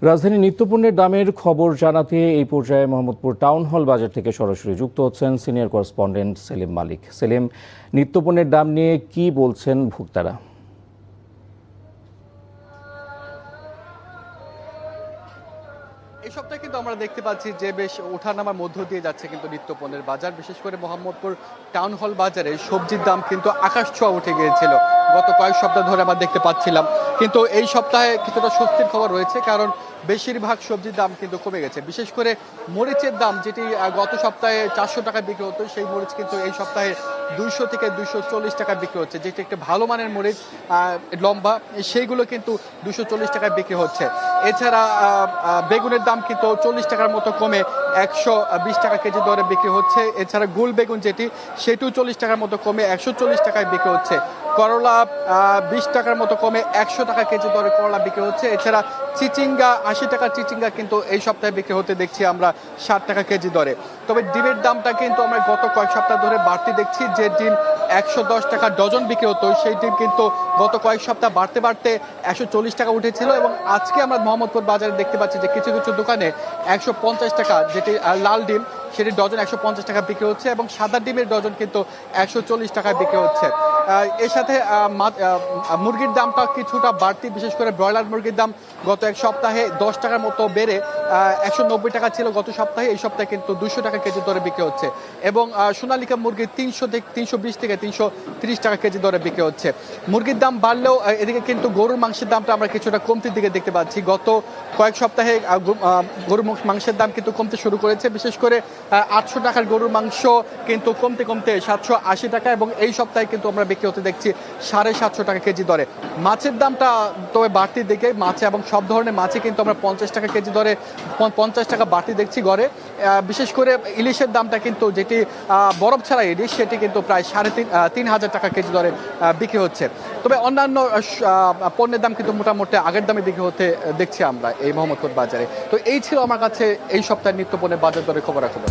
রাজধানী নিত্যপণ্যের দামের খবর জানাতে এই পর্যায়ে মোহাম্মদপুর টাউন হল বাজার থেকে সরাসরি যুক্ত হচ্ছেন সিনিয়র করেসপন্ডেন্ট সেলিম মালিক। সেলিম, নিত্যপণ্যের দাম নিয়ে কি বলছেন ভোক্তারা? এই সপ্তাহে কিন্তু আমরা দেখতে পাচ্ছি যে বেশ ওঠানামার মধ্য দিয়ে যাচ্ছে কিন্তু নিত্যপণ্যের বাজার। বিশেষ করে মোহাম্মদপুর টাউন হল বাজারে সবজির দাম কিন্তু আকাশ ছোঁয়া উঠে গিয়েছিল গত কয়েক সপ্তাহ ধরে আমরা দেখতে পাচ্ছিলাম, কিন্তু এই সপ্তাহে কিছুটা স্বস্তির খবর রয়েছে, কারণ বেশিরভাগ সবজির দাম কিন্তু কমে গেছে। বিশেষ করে মরিচের দাম, যেটি গত সপ্তাহে 400 টাকা বিক্রি হতো, সেই মরিচ কিন্তু এই সপ্তাহে 200 থেকে 240 টাকা বিক্রি হচ্ছে। যেটি একটা ভালো মানের মরিচ লম্বা, সেইগুলো কিন্তু 240 টাকায় বিক্রি হচ্ছে। এছাড়া বেগুনের দাম কিন্তু 40 টাকার মতো কমে 120 টাকা কেজি দরে বিক্রি হচ্ছে। এছাড়া গুল বেগুন যেটি, সেটিও 40 টাকার মতো কমে 140 টাকায় বিক্রি হচ্ছে। করলা 20 টাকার মতো কমে 100 টাকা কেজি দরে করলা বিক্রি হচ্ছে। এছাড়া চিচিঙ্গা 80 টাকার চিচিঙ্গা কিন্তু এই সপ্তাহে বিক্রি হতে দেখছি আমরা 60 টাকা কেজি দরে। তবে ডিমের দামটা কিন্তু আমরা গত কয়েক সপ্তাহ ধরে বাড়তি দেখছি। যে ডিম 110 টাকা ডজন বিক্রি হতো, সেই ডিম কিন্তু গত কয়েক সপ্তাহ বাড়তে বাড়তে 140 টাকা উঠেছিল, এবং আজকে আমরা মোহাম্মদপুর বাজারে দেখতে পাচ্ছি যে কিছু কিছু দোকানে 150 টাকা, যেটি লাল ডিম, সেটি ডজন 150 টাকা বিক্রি হচ্ছে, এবং সাদা ডিমের ডজন কিন্তু 140 টাকায় বিক্রি হচ্ছে। এর সাথে মুরগির দামটা কিছুটা বাড়তি। বিশেষ করে ব্রয়লার মুরগির দাম গত এক সপ্তাহে 10 টাকার মতো বেড়ে 190 টাকা ছিল গত সপ্তাহে, এই সপ্তাহে কিন্তু 200 টাকা কেজি দরে বিক্রি হচ্ছে, এবং সোনালিকা মুরগি 320 থেকে 330 টাকা কেজি দরে বিক্রি হচ্ছে। মুরগির দাম বাড়লেও এদিকে কিন্তু গরুর মাংসের দামটা আমরা কিছুটা কমতির দিকে দেখতে পাচ্ছি। গত কয়েক সপ্তাহে গরুর মাংসের দাম কিন্তু কমতে শুরু করেছে। বিশেষ করে 800 টাকার গরুর মাংস কিন্তু কমতে কমতে 780 টাকা, এবং এই সপ্তাহে কিন্তু আমরা বিক্রি হতে দেখছি 750 টাকা কেজি দরে। মাছের দামটা তবে বাড়তি দিকে, মাছ এবং সব ধরনের মাছই কিন্তু আমরা 50 টাকা কেজি দরে 50 টাকা বাড়তি দেখছি গড়ে। বিশেষ করে ইলিশের দামটা কিন্তু, যেটি বরফ ছাড়া ইলিশ, সেটি কিন্তু প্রায় 3,500 টাকা কেজি দরে বিক্রি হচ্ছে। তবে অন্যান্য পণ্যের দাম কিন্তু মোটামুটি আগের দামে বিক্রি হতে দেখছি আমরা এই মোহাম্মদপুর বাজারে। তো এই ছিল আমার কাছে এই সপ্তাহের নিত্যপণ্যের বাজার দরের খবরাখবর।